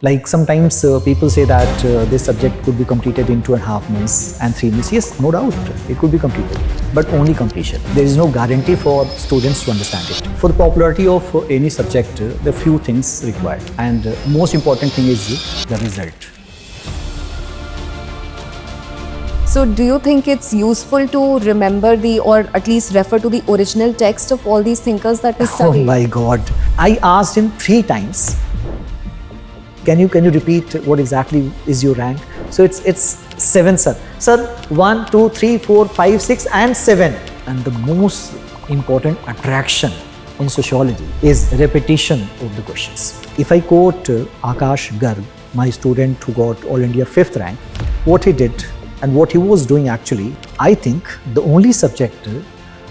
Like sometimes people say that this subject could be completed in 2.5 months and 3 months. Yes, no doubt, it could be completed, but only completion. There is no guarantee for students to understand it. For the popularity of any subject, there are few things required, and most important thing is the result. So do you think it's useful to remember or at least refer to the original text of all these thinkers that we study? Oh my God! I asked him 3 times. Can you repeat what exactly is your rank? So it's 7, sir. Sir, 1, 2, 3, 4, 5, 6, and 7. And the most important attraction in sociology is repetition of the questions. If I quote Akash Garg, my student who got All India 5th rank, what he did and what he was doing actually, I think the only subject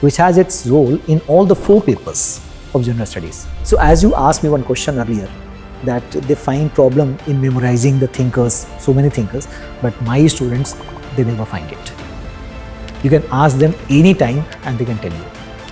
which has its role in all the 4 papers of general studies. So as you asked me one question earlier, that they find problem in memorizing the thinkers, so many thinkers, but my students, they never find it. You can ask them anytime and they can tell you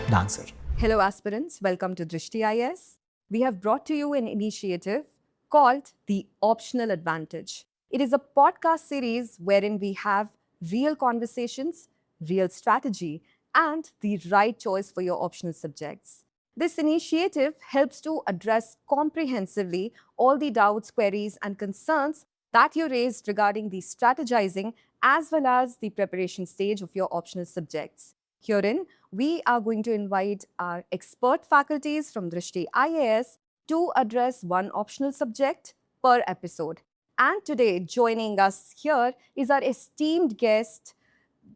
the answer. Hello aspirants, welcome to Drishti IAS. We have brought to you an initiative called the Optional Advantage. It is a podcast series wherein we have real conversations, real strategy, and the right choice for your optional subjects. This initiative helps to address comprehensively all the doubts, queries, and concerns that you raised regarding the strategizing as well as the preparation stage of your optional subjects. Herein, we are going to invite our expert faculties from Drishti IAS to address one optional subject per episode. And today, joining us here is our esteemed guest,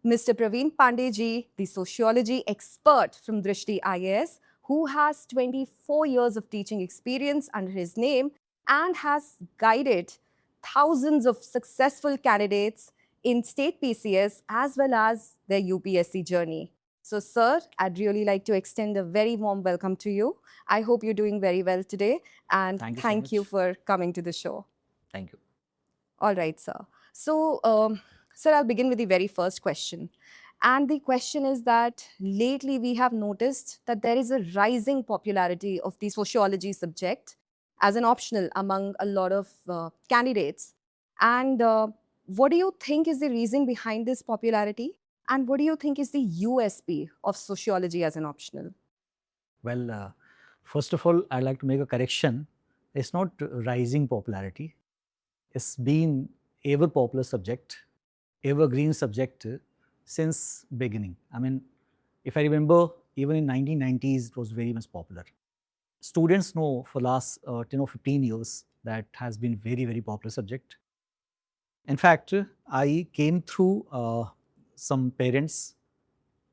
Mr. Praveen Pandey ji, the sociology expert from Drishti IAS, who has 24 years of teaching experience under his name and has guided thousands of successful candidates in state PCS as well as their UPSC journey. So, sir, I'd really like to extend a very warm welcome to you. I hope you're doing very well today, and Thank you so much. for coming to the show. Thank you. All right, sir. So, sir, I'll begin with the very first question. And the question is that lately we have noticed that there is a rising popularity of the sociology subject as an optional among a lot of candidates. And what do you think is the reason behind this popularity? And what do you think is the USP of sociology as an optional? Well, first of all, I'd like to make a correction. It's not rising popularity. It's been ever popular subject, evergreen subject since beginning. I mean, if I remember, even in 1990s, it was very much popular. Students know for last 10 or 15 years that has been very, very popular subject. In fact, I came through some parents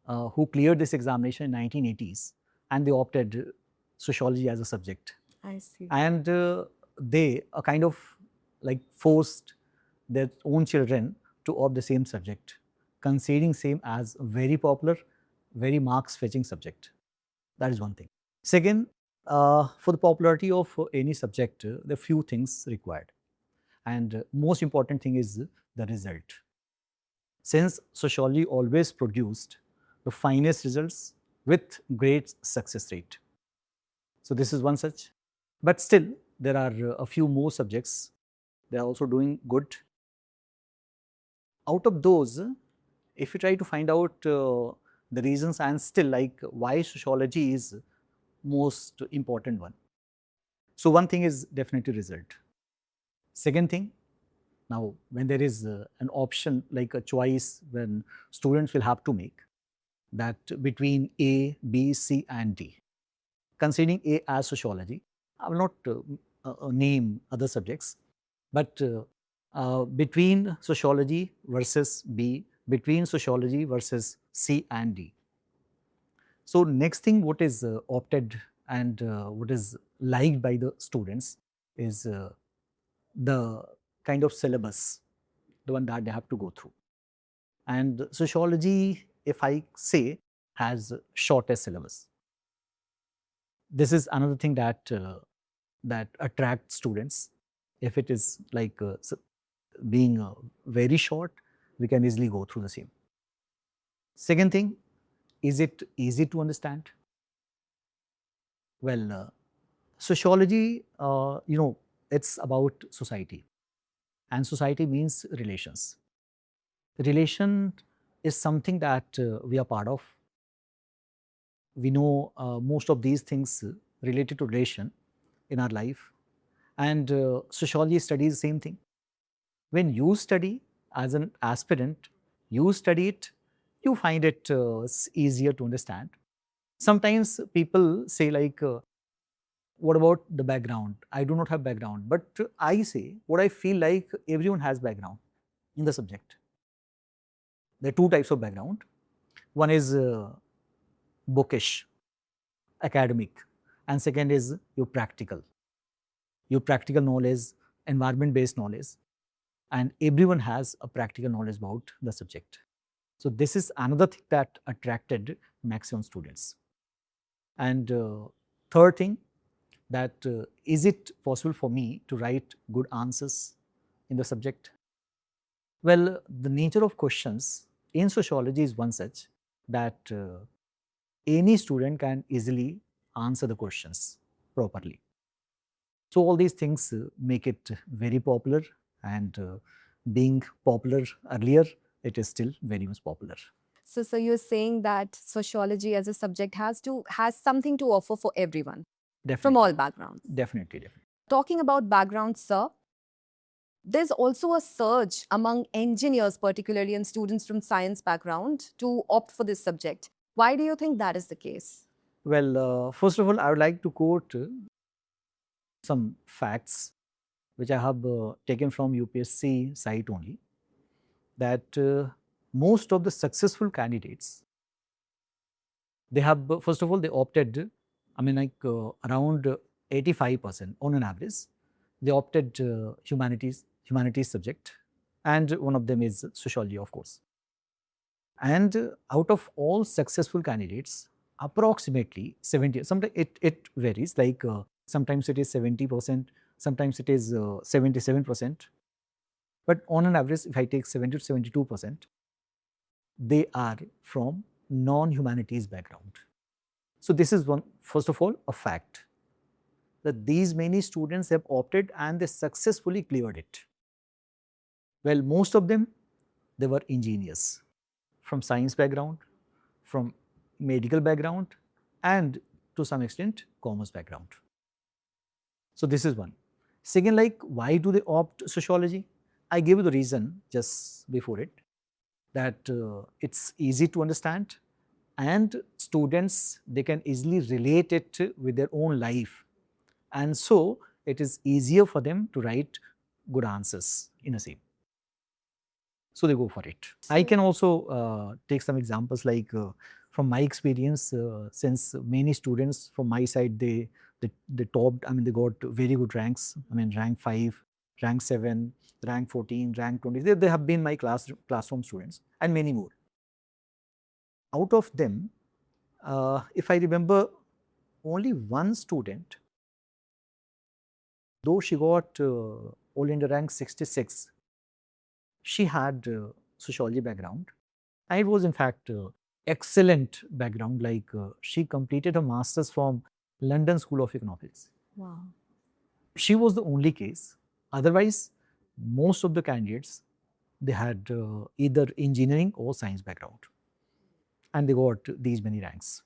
who cleared this examination in 1980s and they opted sociology as a subject. I see. And they kind of like forced their own children to opt the same subject, considering same as a very popular, very marks fetching subject. That is one thing. Second, for the popularity of any subject, there are few things required. And most important thing is the result. Since sociology always produced the finest results with great success rate. So this is one such. But still, there are a few more subjects. They are also doing good. Out of those, if you try to find out the reasons and still like why sociology is most important one. So one thing is definitely result. Second thing, now when there is an option like a choice when students will have to make that between A, B, C and D. Considering A as sociology, I will not name other subjects, but between sociology versus B, between sociology versus C and D. So next thing what is opted and what is liked by the students is the kind of syllabus, the one that they have to go through. And sociology, if I say, has shortest syllabus. This is another thing that that attracts students. If it is like being very short, we can easily go through the same. Second thing, is it easy to understand? Well, sociology, it's about society. And society means relations. Relation is something that we are part of. We know most of these things related to relation in our life. And sociology studies the same thing. When you study as an aspirant, you study it, you find it easier to understand. Sometimes people say like, what about the background? I do not have background. But I say, what I feel like everyone has background in the subject. There are two types of background. One is bookish, academic, and second is your practical knowledge, environment based knowledge, and everyone has a practical knowledge about the subject. So this is another thing that attracted maximum students. And third thing, that is it possible for me to write good answers in the subject? Well, the nature of questions in sociology is one such that any student can easily answer the questions properly. So all these things make it very popular, and being popular earlier, it is still very much popular. So you're saying that sociology as a subject has something to offer for everyone Definitely. from all backgrounds. Definitely. Talking about background, sir, there's also a surge among engineers, particularly and students from science background, to opt for this subject. Why do you think that is the case? Well, first of all, I would like to quote some facts which I have taken from UPSC site only, that most of the successful candidates, they have, first of all, they opted, I mean, like around 85% on an average, they opted humanities subject, and one of them is sociology, of course. And out of all successful candidates, approximately 70, sometimes it varies, like sometimes it is 70%, sometimes it is 77%. But on an average, if I take 70 to 72%, they are from non-humanities background. So this is one, first of all, a fact that these many students have opted and they successfully cleared it. Well, most of them, they were engineers from science background, from medical background, and to some extent commerce background. So this is one. Second, like, why do they opt sociology? I gave you the reason just before it, that it's easy to understand, and students, they can easily relate it with their own life, and so it is easier for them to write good answers in a same. So they go for it. I can also take some examples, like from my experience, since many students from my side, they topped, I mean, they got very good ranks, I mean, rank 5, rank 7, rank 14, rank 20. They have been my classroom students, and many more. Out of them, if I remember, only one student, though she got all India rank 66, she had sociology background, and it was in fact excellent background, like she completed a master's from London School of Economics. Wow. She was the only case. Otherwise, most of the candidates, they had either engineering or science background, and they got these many ranks.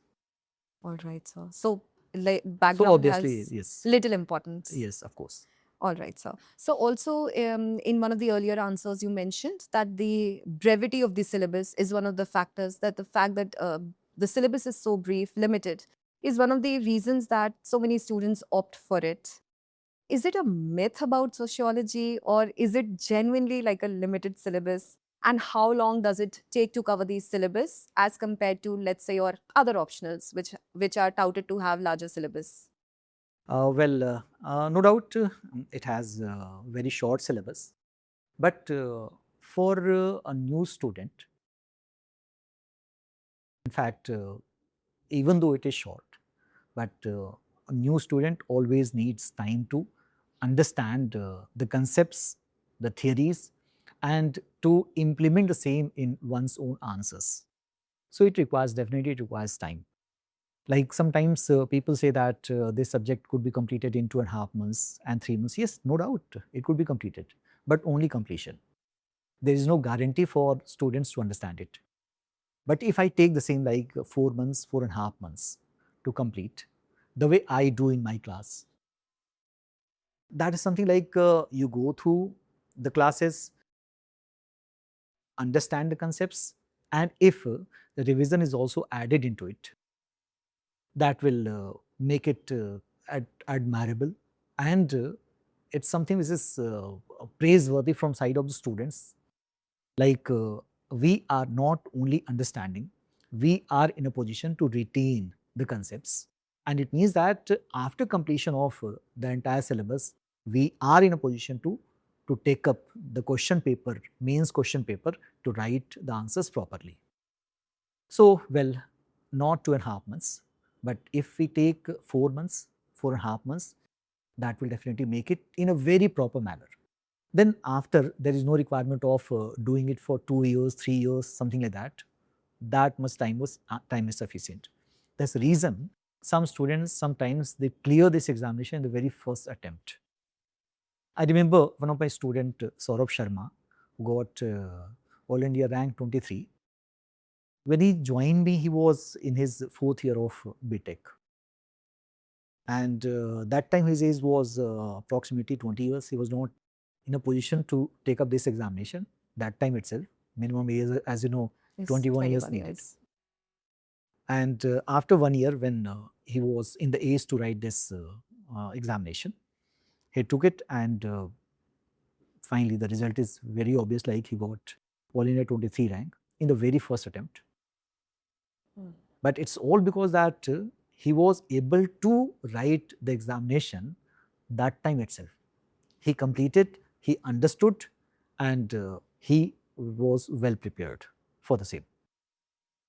All right, sir. So background So obviously, has yes. little importance. Yes, of course. All right, sir. So also in one of the earlier answers, you mentioned that the brevity of the syllabus is one of the factors, that the fact that the syllabus is so brief, limited, is one of the reasons that so many students opt for it. Is it a myth about sociology, or is it genuinely like a limited syllabus? And how long does it take to cover these syllabus as compared to, let's say, your other optionals, which are touted to have larger syllabus? No doubt it has very short syllabus, but for a new student, in fact, even though it is short, but a new student always needs time to understand the concepts, the theories, and to implement the same in one's own answers. So it requires, definitely it requires time. Like sometimes people say that this subject could be completed in 2.5 months and 3 months. Yes, no doubt, it could be completed, but only completion. There is no guarantee for students to understand it. But if I take the same like 4 months, 4.5 months to complete, the way I do in my class, that is something like you go through the classes, understand the concepts, and if the revision is also added into it, that will make it admirable, and it's something which is praiseworthy from side of the students. Like we are not only understanding, we are in a position to retain the concepts, and it means that after completion of the entire syllabus, we are in a position to take up the question paper, mains question paper, to write the answers properly. So, well, not 2.5 months, but if we take 4 months, 4.5 months, that will definitely make it in a very proper manner. Then after, there is no requirement of doing it for 2 years, 3 years, something like that. That much time is sufficient. That's the reason some students sometimes they clear this examination in the very first attempt. I remember one of my student, Saurabh Sharma, who got All India rank 23. When he joined me, he was in his 4th year of BTech. And that time his age was approximately 20 years. He was not in a position to take up this examination that time itself. Minimum age, as you know, It's 21 years 21 needed. years. And after 1 year, when he was in the age to write this examination, he took it, and finally the result is very obvious, like he got All India 23 rank in the very first attempt. But it's all because that he was able to write the examination that time itself. He completed, he understood, and he was well prepared for the same.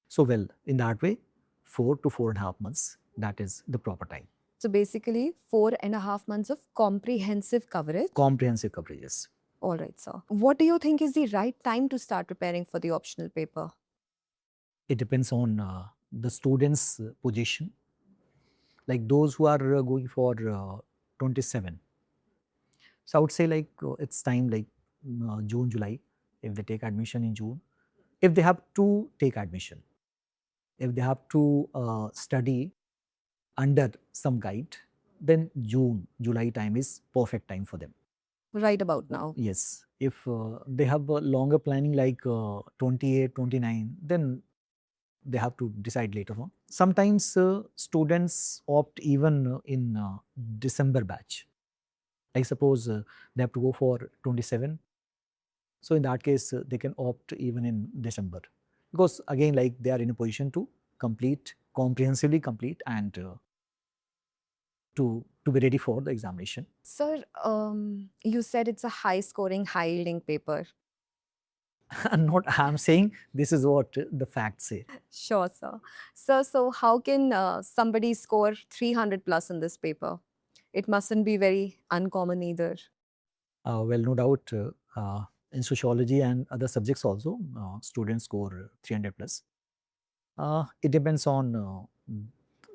So, well, in that way, 4 to 4.5 months, that is the proper time. So basically, 4.5 months of comprehensive coverage. Comprehensive coverages. All right, sir. What do you think is the right time to start preparing for the optional paper? It depends on the student's position. Like those who are going for 27. So I would say like it's time like June, July, if they take admission in June. If they have to take admission, if they have to study under some guide, then June, July time is perfect time for them. Right about now. Yes. If they have a longer planning like 28, 29, then they have to decide later on. Sometimes students opt even in December batch. Like suppose they have to go for 27. So in that case, they can opt even in December, because again, like they are in a position to complete, comprehensively complete, and to be ready for the examination. Sir, you said it's a high scoring, high yielding paper. I'm saying this is what the facts say. Sure, sir. Sir, so how can somebody score 300 plus in this paper? It mustn't be very uncommon either. Well, no doubt in sociology and other subjects also, students score 300 plus. It depends on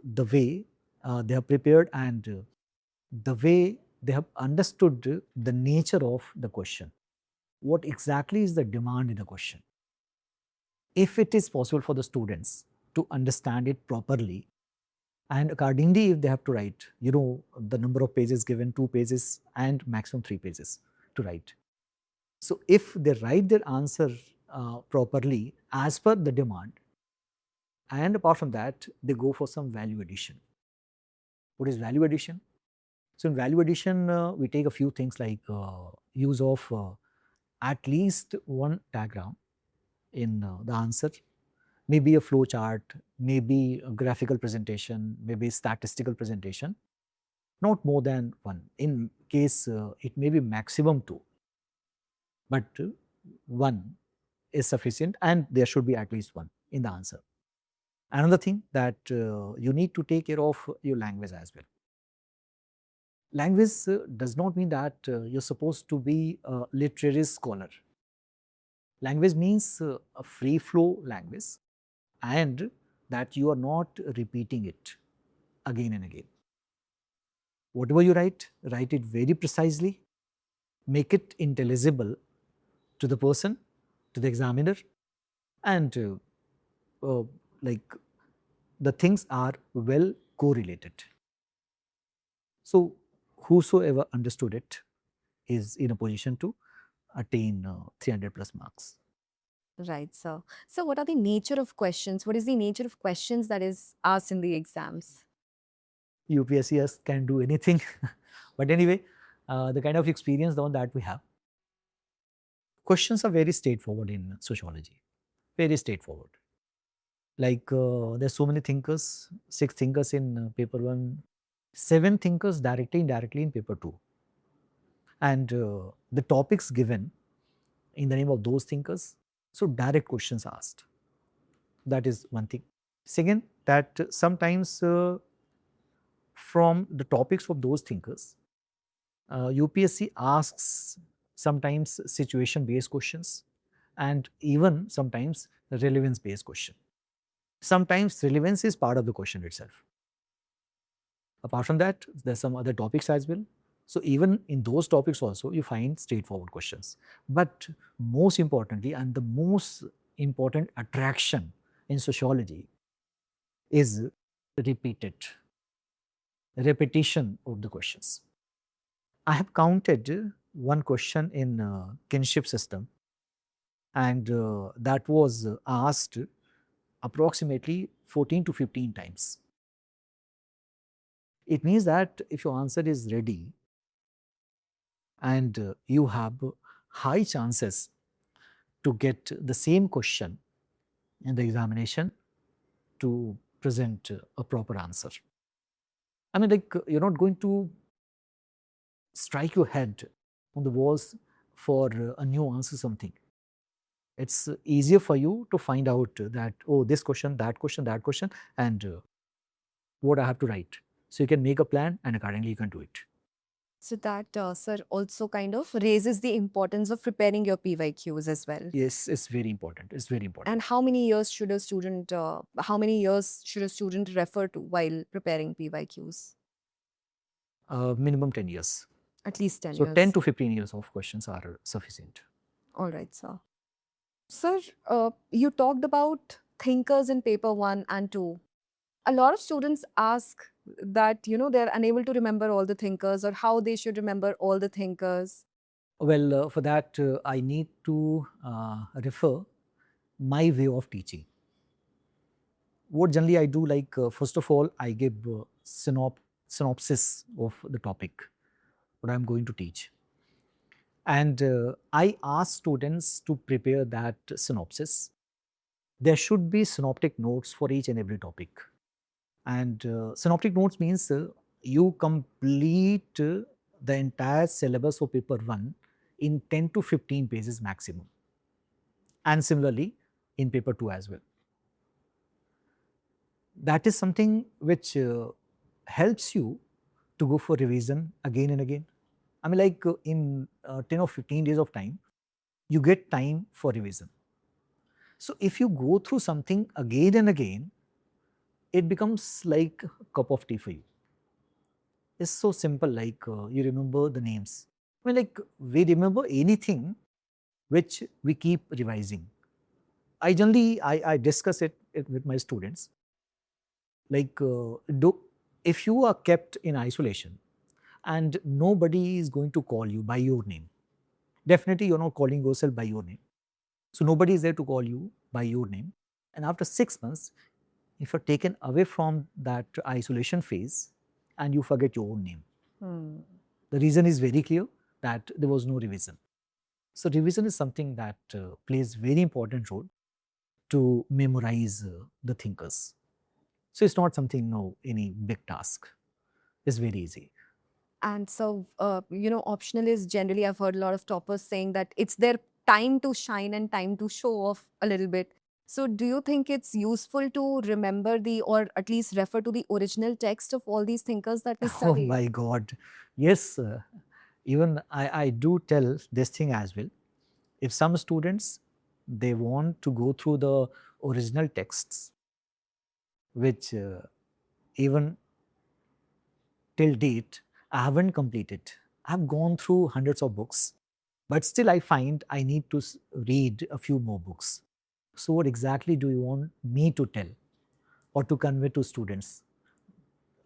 the way they have prepared, and the way they have understood the nature of the question. What exactly is the demand in the question? If it is possible for the students to understand it properly, and accordingly, if they have to write, you know, the number of pages given, 2 pages and maximum 3 pages to write. So if they write their answer properly as per the demand, and apart from that, they go for some value addition. What is value addition? So in value addition, we take a few things like use of at least one diagram in the answer, maybe a flow chart, maybe a graphical presentation, maybe statistical presentation, not more than one. In case it may be maximum two, but one is sufficient, and there should be at least one in the answer. Another thing that you need to take care of your language as well. Language does not mean that you're supposed to be a literary scholar. Language means a free flow language, and that you are not repeating it again and again. Whatever you write it very precisely, make it intelligible to the person, to the examiner, and like the things are well correlated. So whosoever understood it is in a position to attain 300 plus marks. Right, sir. So, what are the nature of questions? What is the nature of questions that is asked in the exams? UPSC can do anything, but anyway, the kind of experience that we have, questions are very straightforward in sociology, very straightforward. Like there's so many thinkers, 6 thinkers in paper 1, 7 thinkers directly, indirectly in paper 2. And the topics given in the name of those thinkers, so direct questions asked. That is one thing. Second, that sometimes from the topics of those thinkers, UPSC asks sometimes situation based questions and even sometimes relevance based question. Sometimes relevance is part of the question itself. Apart from that, there's some other topics as well. So even in those topics also, you find straightforward questions. But most importantly, and the most important attraction in sociology is repetition of the questions. I have counted one question in kinship system, and that was asked approximately 14 to 15 times. It means that if your answer is ready and you have high chances to get the same question in the examination to present a proper answer. I mean, like, you're not going to strike your head on the walls for a new answer something. It's easier for you to find out that, oh, this question, that question, that question, and what I have to write. So you can make a plan and accordingly you can do it. So, that, sir, also kind of raises the importance of preparing your PYQs as well. Yes, it's very important. It's very important. And how many years should a student refer to while preparing PYQs? Minimum 10 years. At least 10 So years. 10 to 15 years of questions are sufficient. All right, sir. Sir, you talked about thinkers in paper 1 and 2. A lot of students ask that, they're unable to remember all the thinkers or how they should remember all the thinkers. Well, for that, I need to refer my way of teaching. What generally I do, like, first of all, I give synopsis of the topic, what I'm going to teach. And I ask students to prepare that synopsis. There should be synoptic notes for each and every topic. And synoptic notes means you complete the entire syllabus of paper 1 in 10 to 15 pages maximum. And similarly, in paper 2 as well. That is something which helps you to go for revision again and again. I mean, like in 10 or 15 days of time, you get time for revision. So if you go through something again and again, it becomes like a cup of tea for you. It's so simple, like you remember the names. I mean, like we remember anything which we keep revising. I generally, I discuss it with my students. Like, if you are kept in isolation and nobody is going to call you by your name, definitely you're not calling yourself by your name. So nobody is there to call you by your name. And after 6 months, if you're taken away from that isolation phase and you forget your own name, the reason is very clear, that there was no revision. So revision is something that plays very important role to memorize the thinkers. So it's not something, any big task. It's very easy. And so, optional is generally, I've heard a lot of toppers saying that it's their time to shine and time to show off a little bit. So, do you think it's useful to remember or at least refer to the original text of all these thinkers that we Oh study? my God. Yes, even I do tell this thing as well. If some students, they want to go through the original texts, which even till date I haven't completed. I've gone through hundreds of books, but still I find I need to read a few more books. So, what exactly do you want me to tell or to convey to students?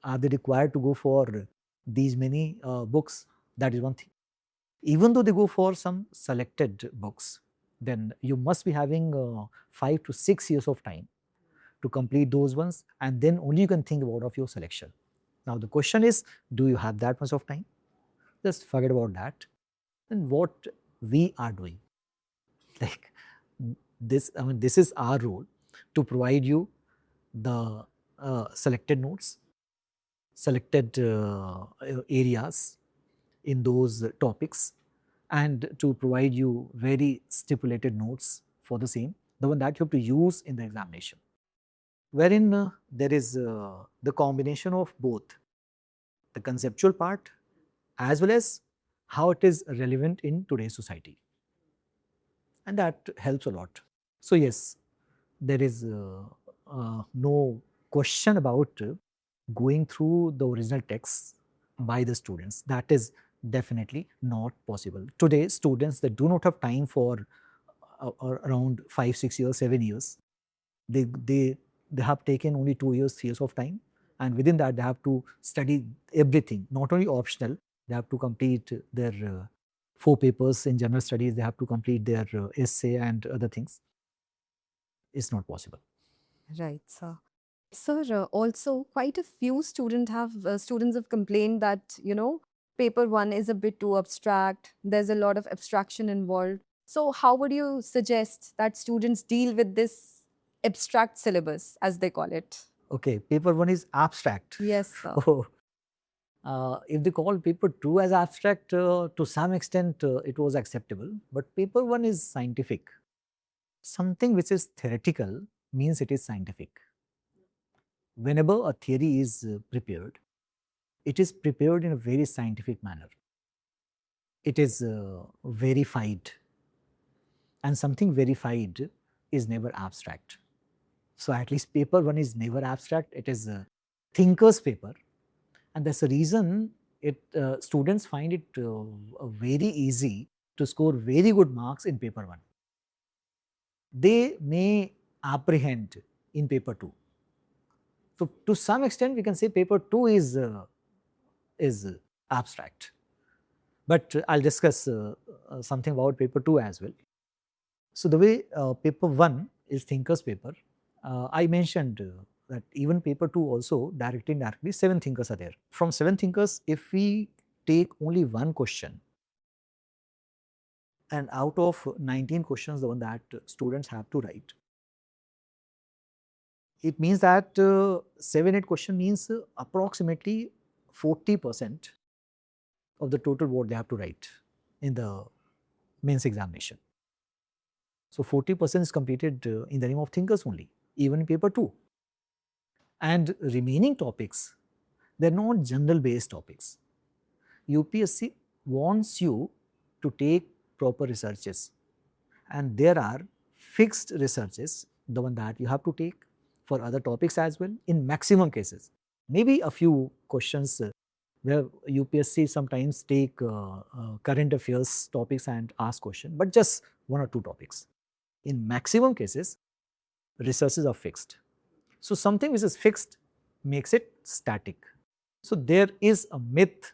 Are they required to go for these many books? That is one thing. Even though they go for some selected books, then you must be having 5 to 6 years of time to complete those ones, and then only you can think about of your selection. Now the question is, do you have that much of time? Just forget about that. And what we are doing, like this, I mean, this is our role to provide you the selected notes, selected areas in those topics, and to provide you very stipulated notes for the same, the one that you have to use in the examination, wherein there is the combination of both the conceptual part as well as how it is relevant in today's society, and that helps a lot. So yes, there is no question about going through the original texts by the students. That is definitely not possible. Today, students that do not have time for around 5, 6 years, 7 years, they have taken only 2 years, 3 years of time, and within that they have to study everything, not only optional, they have to complete their 4 papers in general studies, they have to complete their essay and other things. It's not possible. Right, sir. Sir, also quite a few students have complained that, paper one is a bit too abstract. There's a lot of abstraction involved. So how would you suggest that students deal with this abstract syllabus, as they call it? Okay, paper 1 is abstract. Yes, sir. Oh, if they call paper 2 as abstract, to some extent it was acceptable, but paper 1 is scientific. Something which is theoretical means it is scientific. Whenever a theory is prepared, it is prepared in a very scientific manner. It is verified, and something verified is never abstract. So at least paper 1 is never abstract, it is a thinker's paper, and that's the reason students find it very easy to score very good marks in paper 1. They may apprehend in paper 2. So to some extent we can say paper 2 is abstract. But I'll discuss something about paper 2 as well. So the way paper 1 is thinker's paper, I mentioned that even paper 2 also, directly and indirectly, 7 thinkers are there. From 7 thinkers, if we take only one question, and out of 19 questions, the one that students have to write, it means that 7, 8 question means approximately 40% of the total what they have to write in the mains examination. So 40% is completed in the name of thinkers only, even in paper 2. And remaining topics, they're not general based topics. UPSC wants you to take proper researches, and there are fixed researches, the one that you have to take for other topics as well, in maximum cases. Maybe a few questions where UPSC sometimes take current affairs topics and ask question, but just 1 or 2 topics. In maximum cases, researches are fixed. So something which is fixed makes it static. So there is a myth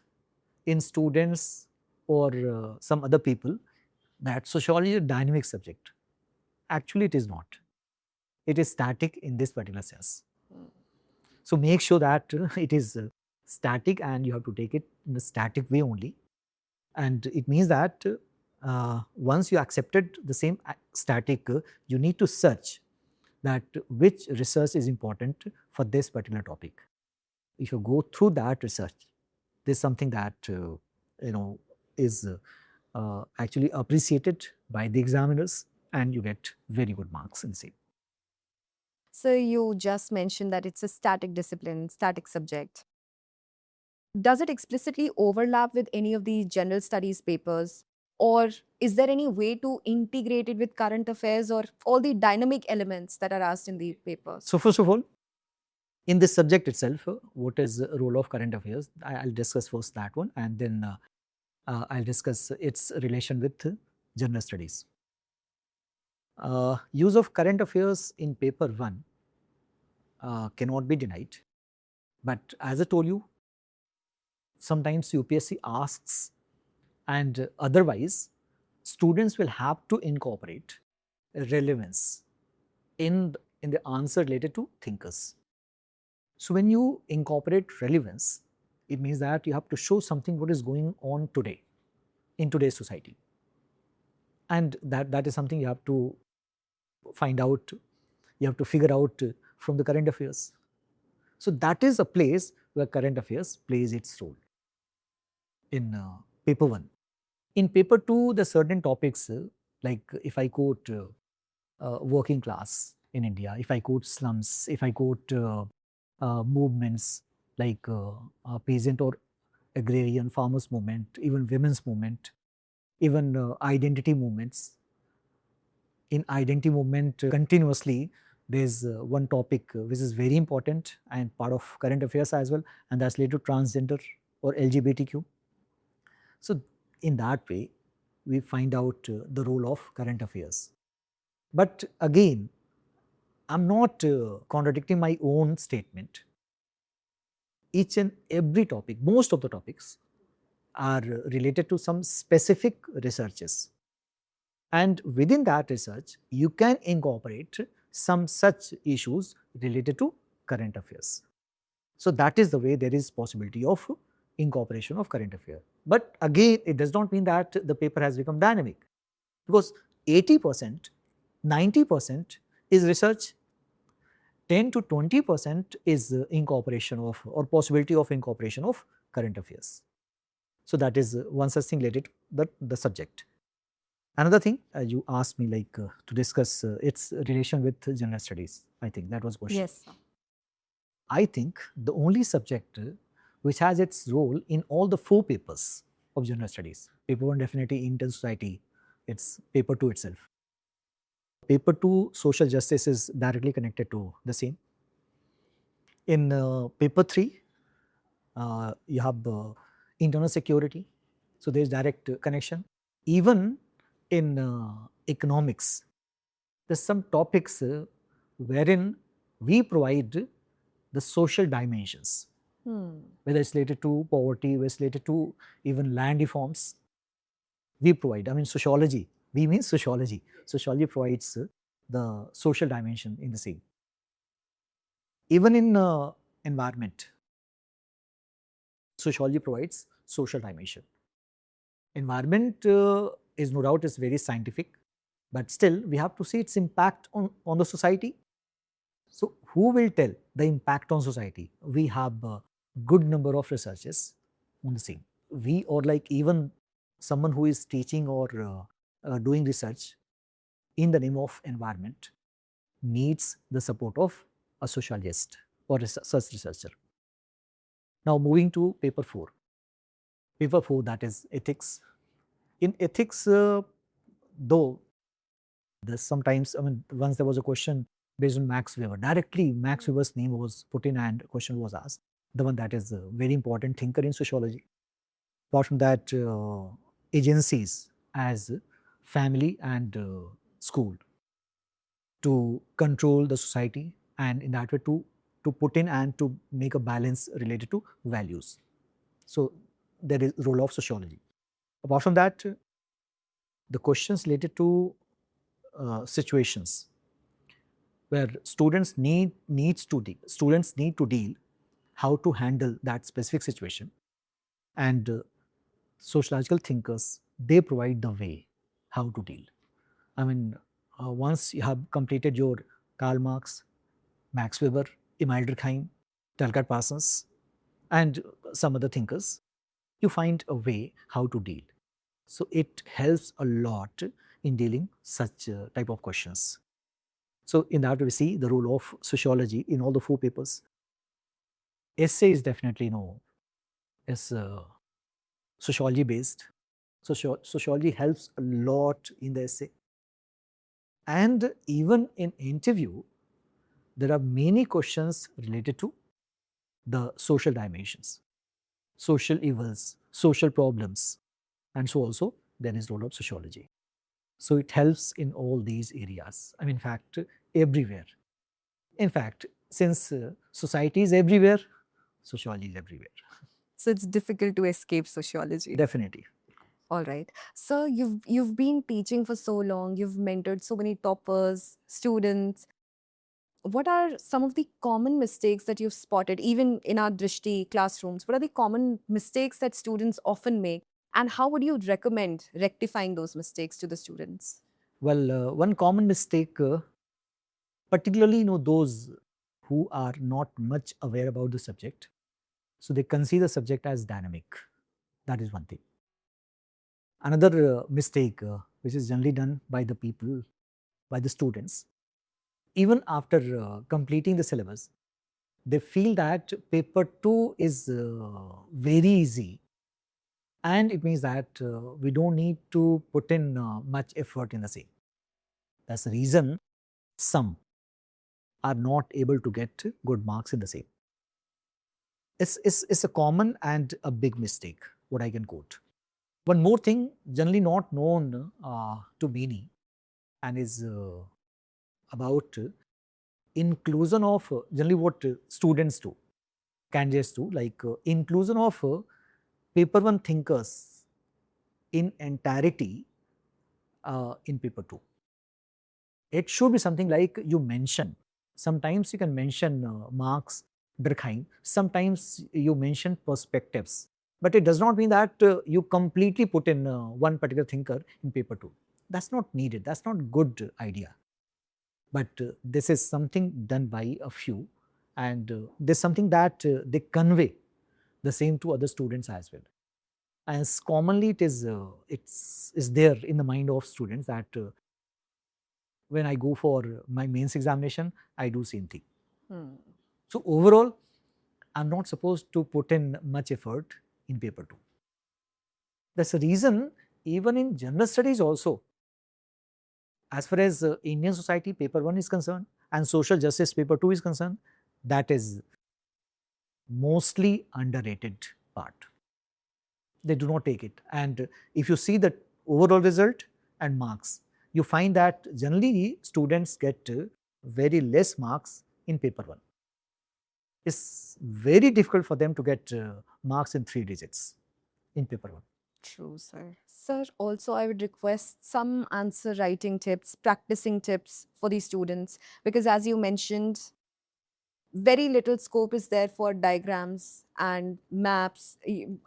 in students or some other people that sociology is a dynamic subject. Actually, it is not. It is static in this particular sense. So make sure that it is static, and you have to take it in a static way only. And it means that once you accepted the same static, you need to search that which research is important for this particular topic. If you go through that research, there's something that is actually appreciated by the examiners, and you get very good marks in the same. So you just mentioned that it's a static discipline, static subject. Does it explicitly overlap with any of the general studies papers? Or is there any way to integrate it with current affairs or all the dynamic elements that are asked in the papers? So first of all, In this subject itself, what is the role of current affairs? I'll discuss first that one, and then I'll discuss its relation with general studies. Use of current affairs in paper 1 cannot be denied, but as I told you, sometimes UPSC asks, and otherwise students will have to incorporate relevance in the answer related to thinkers. So when you incorporate relevance, it means that you have to show something what is going on today in today's society, and that is something you have to find out, you have to figure out from the current affairs. So that is a place where current affairs plays its role in paper 1. In paper 2, the certain topics like if I quote working class in India, if I quote slums, if I quote movements like peasant or agrarian farmers movement, even women's movement, even identity movements. In identity movement, continuously there's one topic which is very important and part of current affairs as well, and that's related to transgender or LGBTQ. So in that way, we find out the role of current affairs. But again, I'm not contradicting my own statement. Each and every topic, most of the topics are related to some specific researches. And within that research, you can incorporate some such issues related to current affairs. So that is the way there is possibility of incorporation of current affair. But again, it does not mean that the paper has become dynamic, because 80%, 90% is research, 10 to 20% is incorporation of or possibility of incorporation of current affairs. So that is one such thing related to the subject. Another thing, you asked me like to discuss its relation with general studies. I think that was question. Yes, sir. I think the only subject which has its role in all the 4 papers of general studies. Paper 1 definitely Indian society, it's paper 2 itself. Paper 2 social justice is directly connected to the same. In paper 3, you have internal security, so there is direct connection. Even in economics, there's some topics wherein we provide the social dimensions, whether it's related to poverty, whether it's related to even land reforms. We provide, I mean sociology, we mean sociology. Sociology provides the social dimension in the same. Even in environment, sociology provides social dimension. Environment is no doubt is very scientific, but still we have to see its impact on the society. So who will tell the impact on society? We have a good number of researchers on the same. We or like even someone who is teaching or doing research in the name of environment needs the support of a sociologist or a such researcher. Now moving to paper 4. Paper 4, that is ethics. In ethics, though there's sometimes, I mean, once there was a question based on Max Weber, directly Max Weber's name was put in and a question was asked, the one that is a very important thinker in sociology. Apart from that, agencies as family and school to control the society, and in that way to put in and to make a balance related to values. So there is role of sociology. Apart from that, the questions related to situations where students need to deal how to handle that specific situation, and sociological thinkers, they provide the way how to deal. I mean, once you have completed your Karl Marx, Max Weber, Emile Durkheim, Talcott Parsons, and some other thinkers, you find a way how to deal. So it helps a lot in dealing such type of questions. So in that we see the role of sociology in all the 4 papers. Essay is definitely is sociology based. Sociology helps a lot in the essay. And even in interview, there are many questions related to the social dimensions, social evils, social problems, and so also there is role of sociology. So it helps in all these areas. I mean, in fact, everywhere. In fact, since society is everywhere, sociology is everywhere. So it's difficult to escape sociology. Definitely. All right. So you've been teaching for so long, you've mentored so many toppers, students. What are some of the common mistakes that you've spotted, even in our Drishti classrooms? What are the common mistakes that students often make? And how would you recommend rectifying those mistakes to the students? Well, one common mistake, particularly those who are not much aware about the subject, so they consider the subject as dynamic. That is one thing. Another mistake, which is generally done by the people, by the students, even after completing the syllabus, they feel that paper 2 is very easy, and it means that we don't need to put in much effort in the same. That's the reason some are not able to get good marks in the same. It's a common and a big mistake, what I can quote. One more thing, generally not known to many, and is about inclusion of generally what students do, candidates do, like inclusion of paper 1 thinkers in entirety in paper 2. It should be something like you mention. Sometimes you can mention Marx, Durkheim. Sometimes you mention perspectives. But it does not mean that you completely put in one particular thinker in paper 2. That's not needed. That's not good idea. But this is something done by a few, and this is something that they convey the same to other students as well. As commonly it is there in the mind of students that when I go for my mains examination, I do same thing. So overall, I'm not supposed to put in much effort in paper 2. That's the reason even in general studies also, as far as Indian society paper 1 is concerned and social justice paper 2 is concerned, that is mostly underrated part. They do not take it. And if you see the overall result and marks, you find that generally students get very less marks in paper 1. It's very difficult for them to get marks in 3 digits in paper 1. True, sir. Sir, also I would request some answer writing tips, practicing tips for the students, because as you mentioned, very little scope is there for diagrams and maps.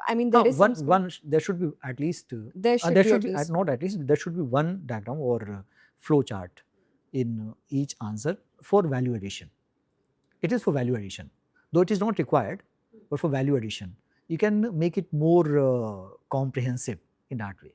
I mean, there is some scope. There should be at least There should be at least. not at least, there should be one diagram or flow chart in each answer for value addition. It is for value addition, though it is not required, but for value addition. You can make it more comprehensive in that way.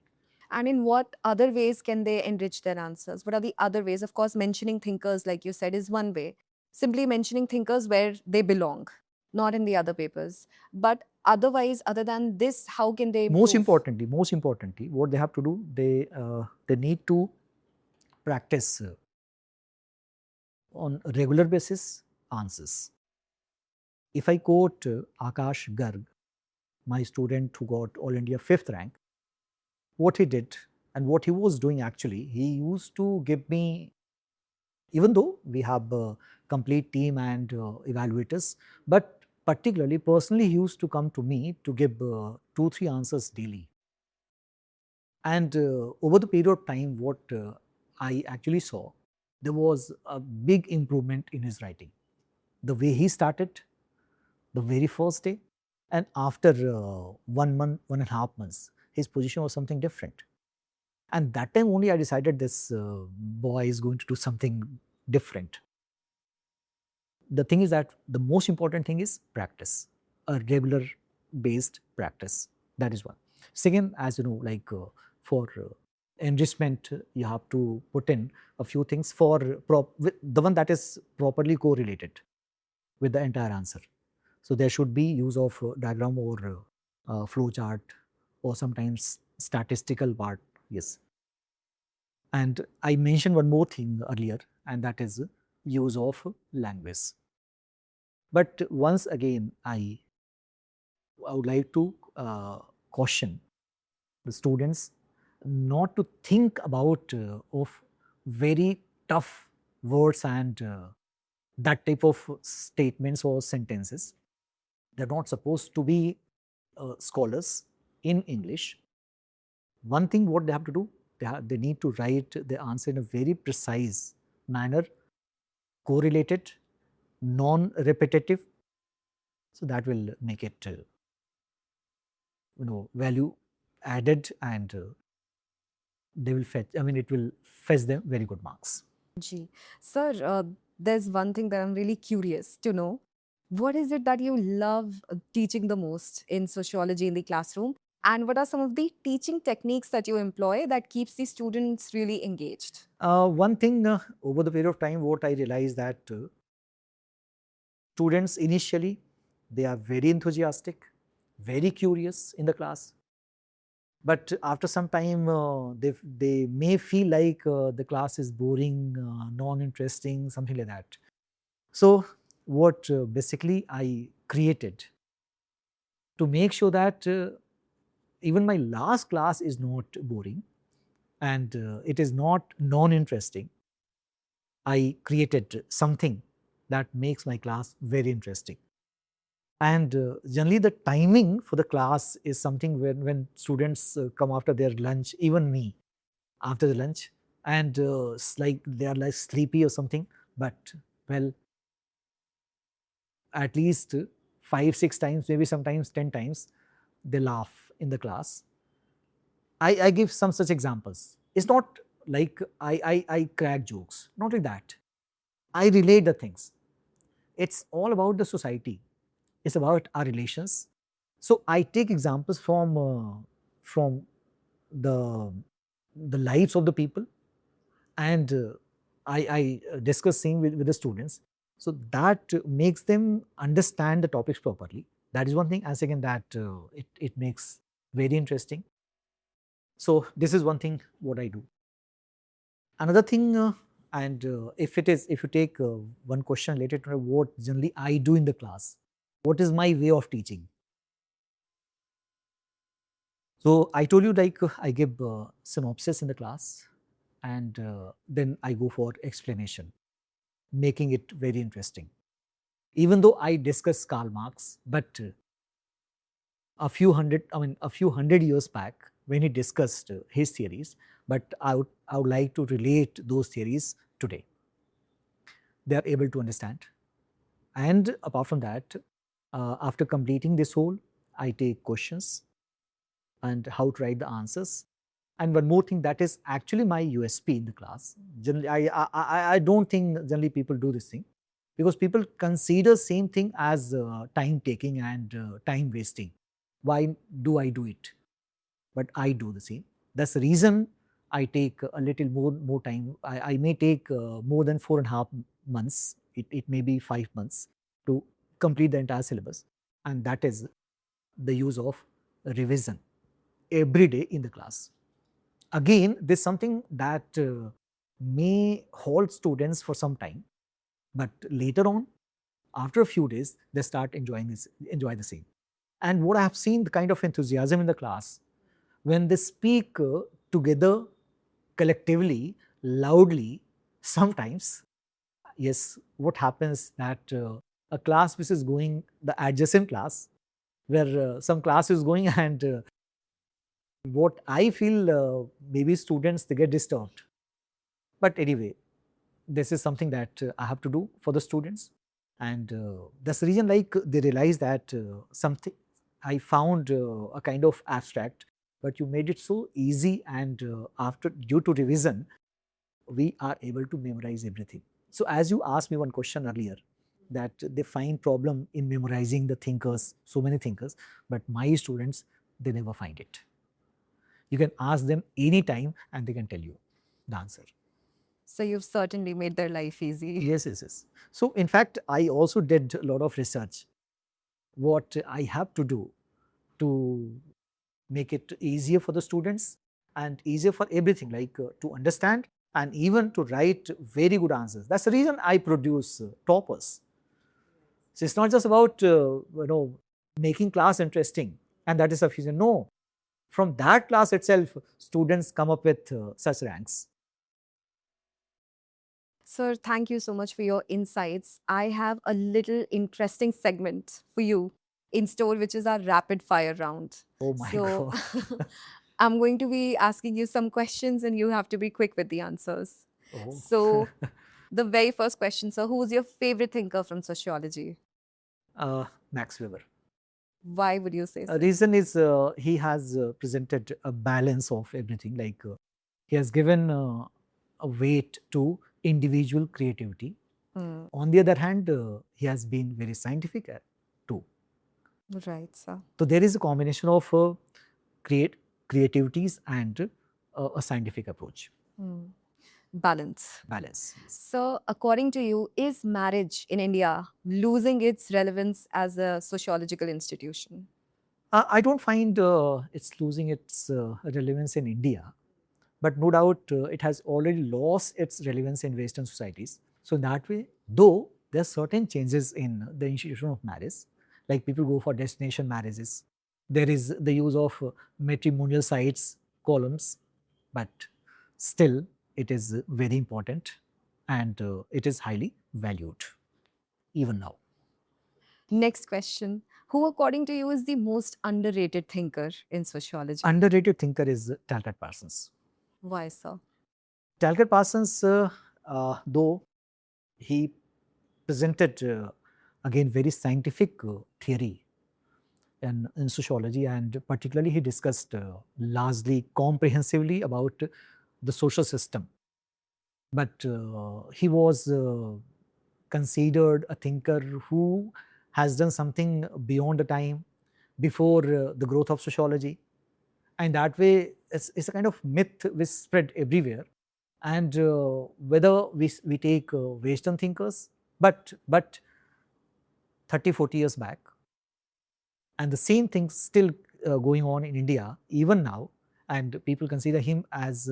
And in what other ways can they enrich their answers? What are the other ways? Of course, mentioning thinkers, like you said, is one way. Simply mentioning thinkers where they belong, not in the other papers. But otherwise, other than this, how can they improve? Most importantly, what they have to do, they need to practice on a regular basis answers. If I quote Akash Garg, my student who got All India 5th rank, what he did and what he was doing actually, he used to give me, even though we have a complete team and evaluators, but particularly personally, he used to come to me to give 2-3 answers daily. And over the period of time, what I actually saw, there was a big improvement in his writing. The way he started, the very first day, and after 1 month, 1.5 months, his position was something different. And that time only I decided this boy is going to do something different. The thing is that the most important thing is practice, a regular based practice. That is one. Second, as you know, like for enrichment, you have to put in a few things for the one that is properly correlated with the entire answer. So there should be use of diagram or flow chart or sometimes statistical part. Yes. And I mentioned one more thing earlier, and that is use of language. But once again, I would like to caution the students not to think about of very tough words and that type of statements or sentences. They're not supposed to be scholars in English. One thing what they have to do, they need to write the answer in a very precise manner, correlated, non-repetitive. So that will make it value added, and they will fetch, it will fetch them very good marks. Ji. Sir, there's one thing that I'm really curious to know. What is it that you love teaching the most in sociology in the classroom? And what are some of the teaching techniques that you employ that keeps the students really engaged? One thing over the period of time, what I realized that students initially, they are very enthusiastic, very curious in the class. But after some time, they may feel like the class is boring, non-interesting, something like that. So what basically I created to make sure that even my last class is not boring and it is not non-interesting, I created something that makes my class very interesting. And generally the timing for the class is something when students come after their lunch, even me, after the lunch, and it's like they are like sleepy or something, but well, at least 5-6 times, maybe sometimes 10 times, they laugh in the class. I give some such examples. It's not like I crack jokes, not like that. I relate the things. It's all about the society. It's about our relations. So I take examples from the lives of the people, and I discuss same with the students. So that makes them understand the topics properly. That is one thing. And second, that it makes very interesting. So this is one thing what I do. Another thing, and if you take one question related to what generally I do in the class, what is my way of teaching? So I told you, like I give synopsis in the class, and then I go for explanation, making it very interesting. Even though I discuss Karl Marx, but a few hundred years back when he discussed his theories, but I would like to relate those theories today. They are able to understand. And apart from that, after completing this whole, I take questions and how to write the answers. And one more thing, that is actually my USP in the class. Generally, I don't think generally people do this thing, because people consider same thing as time taking and time wasting. Why do I do it? But I do the same. That's the reason I take a little more time. I may take more than 4.5 months. It may be 5 months to complete the entire syllabus, and that is the use of revision every day in the class. Again, this is something that may hold students for some time, but later on, after a few days, they start enjoy the same. And what I have seen, the kind of enthusiasm in the class, when they speak together, collectively, loudly, sometimes, yes, what happens that a class which is going, the adjacent class, where some class is going and what I feel, maybe students, they get disturbed. But anyway, this is something that I have to do for the students. And that's the reason, like, they realize that something I found a kind of abstract, but you made it so easy, and after due to revision, we are able to memorize everything. So as you asked me one question earlier, that they find problem in memorizing the thinkers, so many thinkers, but my students, they never find it. You can ask them anytime and they can tell you the answer. So you've certainly made their life easy. Yes, yes, yes. So in fact, I also did a lot of research. What I have to do to make it easier for the students and easier for everything, like to understand and even to write very good answers. That's the reason I produce toppers. So it's not just about making class interesting and that is sufficient. No, from that class itself, students come up with such ranks. Sir, thank you so much for your insights. I have a little interesting segment for you in store, which is our rapid fire round. Oh my So God. I'm going to be asking you some questions and you have to be quick with the answers. Oh. So the very first question, sir, who's your favorite thinker from sociology? Max Weber. Why would you say so? Reason is he has presented a balance of everything. Like he has given a weight to individual creativity. On the other hand, he has been very scientific too. Right, sir. So there is a combination of creativities and a scientific approach. Balance. Balance. So, according to you, is marriage in India losing its relevance as a sociological institution? I don't find it's losing its relevance in India, but no doubt it has already lost its relevance in Western societies. So in that way, though there are certain changes in the institution of marriage, like people go for destination marriages, there is the use of matrimonial sites, columns, but still it is very important and it is highly valued even now. Next question. Who, according to you, is the most underrated thinker in sociology? Underrated thinker is Talcott Parsons. Why, sir? Talcott Parsons, though he presented again very scientific theory in sociology, and particularly he discussed largely comprehensively about the social system. But he was considered a thinker who has done something beyond the time, before the growth of sociology. And that way, it's a kind of myth which spread everywhere. And whether we take Western thinkers, but 30, 40 years back, and the same thing still going on in India even now, and people consider him as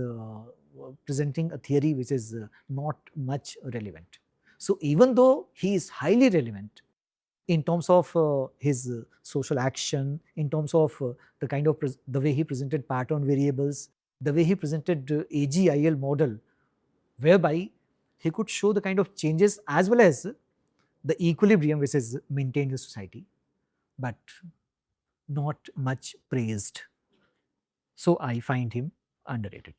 presenting a theory which is not much relevant. So even though he is highly relevant in terms of his social action, in terms of the kind of the way he presented pattern variables, the way he presented AGIL model, whereby he could show the kind of changes as well as the equilibrium which is maintained in society, but not much praised. So I find him underrated.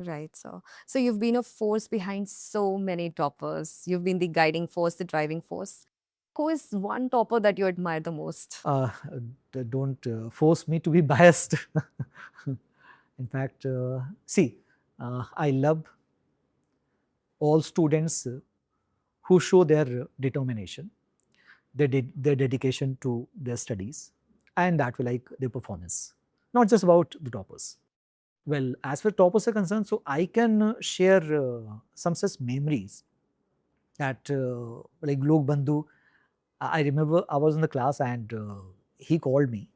Right, sir. So you've been a force behind so many toppers. You've been the guiding force, the driving force. Who is one topper that you admire the most? Don't force me to be biased. In fact, see, I love all students who show their determination, their dedication to their studies, and that will like their performance. Not just about the toppers. Well, as far as toppers are concerned, so I can share some such memories that like Lok Bandhu, I remember I was in the class and he called me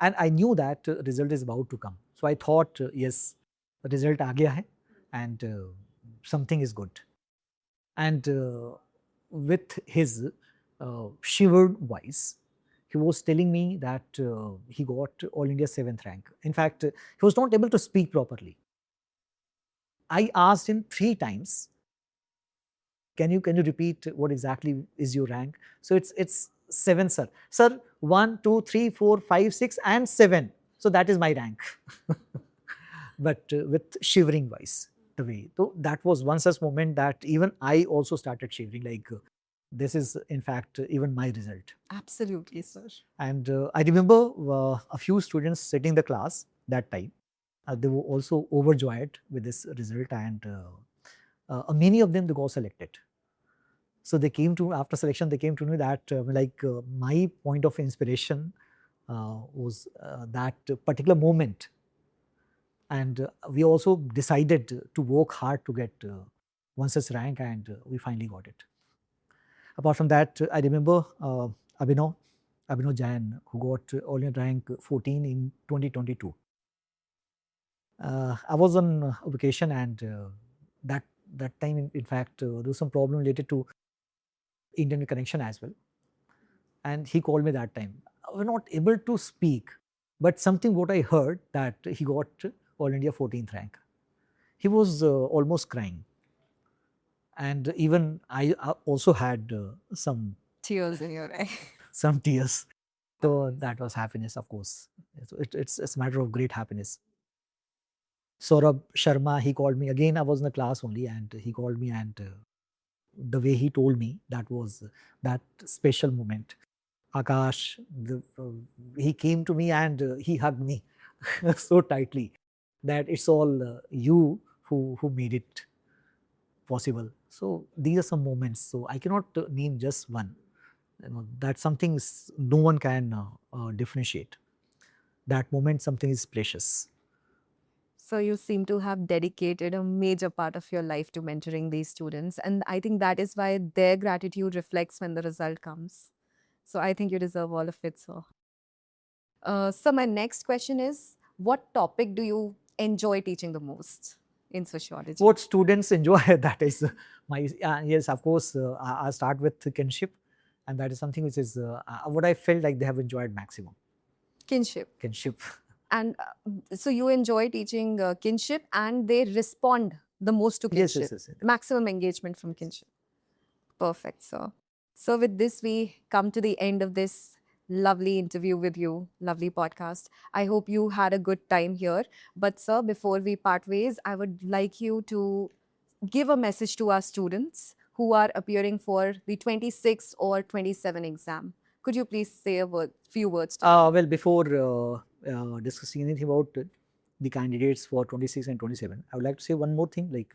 and I knew that result is about to come. So I thought, yes, the result aa gaya hai and something is good. And with his shivered voice, he was telling me that he got All India 7th rank. In fact, he was not able to speak properly. I asked him 3 times, can you repeat what exactly is your rank? So it's 7, sir. Sir, 1, 2, 3, 4, 5, 6 and 7. So that is my rank. But with shivering voice, the way. So that was one such moment that even I also started shivering, like this is in fact even my result. Absolutely, sir. And I remember a few students sitting in the class that time. They were also overjoyed with this result, and many of them they got selected. So they came to, after selection, they came to me that my point of inspiration was that particular moment. And we also decided to work hard to get one such rank, and we finally got it. Apart from that, I remember Abhinav Jain, who got all in rank 14 in 2022. I was on a vacation and that time, in fact, there was some problem related to internet connection as well. And he called me that time. I was not able to speak, but something what I heard that he got All India 14th rank. He was almost crying. And even I also had some Tears in your eye. some tears. So that was happiness, of course. So it's a matter of great happiness. Saurabh Sharma, he called me again. I was in the class only, and he called me, and the way he told me, that was that special moment. Akash, he came to me and he hugged me so tightly that it's all you who made it possible. So these are some moments. So I cannot name just one. That something no one can differentiate. That moment, something is precious. So you seem to have dedicated a major part of your life to mentoring these students. And I think that is why their gratitude reflects when the result comes. So I think you deserve all of it, sir. So my next question is, what topic do you enjoy teaching the most in sociology? What students enjoy, that is my, yes, of course, I start with kinship, and that is something which is what I felt like they have enjoyed maximum. Kinship. Kinship. And so you enjoy teaching kinship, and they respond the most to Yes, kinship. yes, yes. Maximum engagement from kinship. Perfect, sir. So with this, we come to the end of this lovely interview with you, lovely podcast. I hope you had a good time here. But sir, before we part ways, I would like you to give a message to our students who are appearing for the 26 or 27 exam. Could you please say a few words to them? Well, before discussing anything about the candidates for 26 and 27, I would like to say one more thing. Like,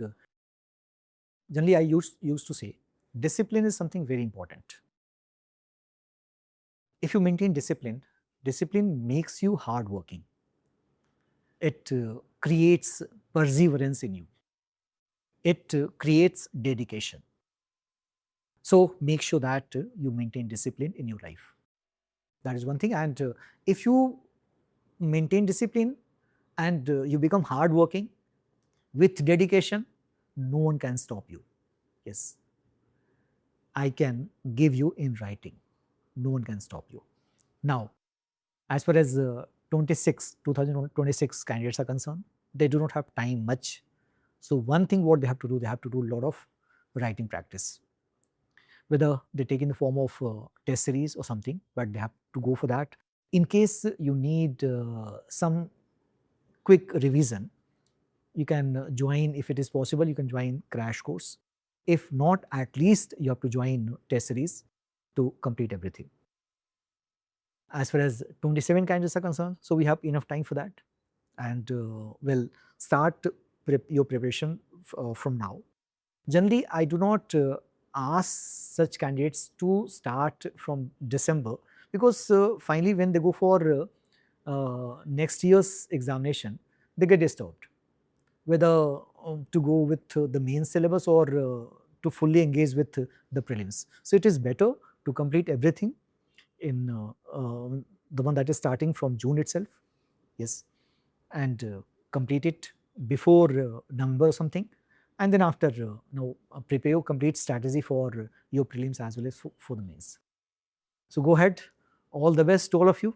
generally, I used to say, discipline is something very important. If you maintain discipline, discipline makes you hardworking. It creates perseverance in you. It creates dedication. So make sure that you maintain discipline in your life. That is one thing. And if you maintain discipline and you become hardworking with dedication, no one can stop you. Yes, I can give you in writing. No one can stop you. Now, as far as 2026 candidates are concerned, they do not have time much. So one thing what they have to do a lot of writing practice. Whether they take in the form of test series or something, but they have to go for that. In case you need some quick revision, you can join, if it is possible, you can join crash course. If not, at least you have to join test series to complete everything. As far as 27 candidates are concerned, so we have enough time for that, and we'll start your preparation from now. Generally, I do not ask such candidates to start from December, because finally when they go for next year's examination, they get disturbed whether to go with the main syllabus or to fully engage with the prelims. So it is better to complete everything in the one that is starting from June itself, yes, and complete it before November or something, and then after prepare your complete strategy for your prelims as well as for the mains. So go ahead, all the best to all of you.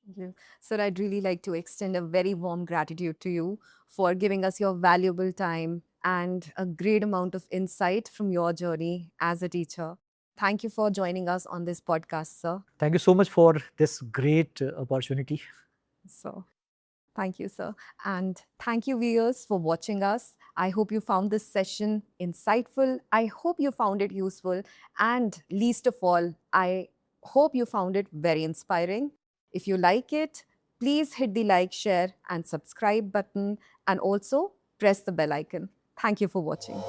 Thank you. Sir, I'd really like to extend a very warm gratitude to you for giving us your valuable time and a great amount of insight from your journey as a teacher. Thank you for joining us on this podcast, sir. Thank you so much for this great opportunity. So, thank you, sir. And thank you, viewers, for watching us. I hope you found this session insightful. I hope you found it useful. And least of all, I hope you found it very inspiring. If you like it, please hit the like, share, and subscribe button, and also press the bell icon. Thank you for watching.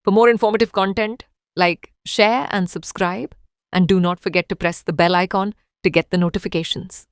For more informative content, like, share and subscribe, and do not forget to press the bell icon to get the notifications.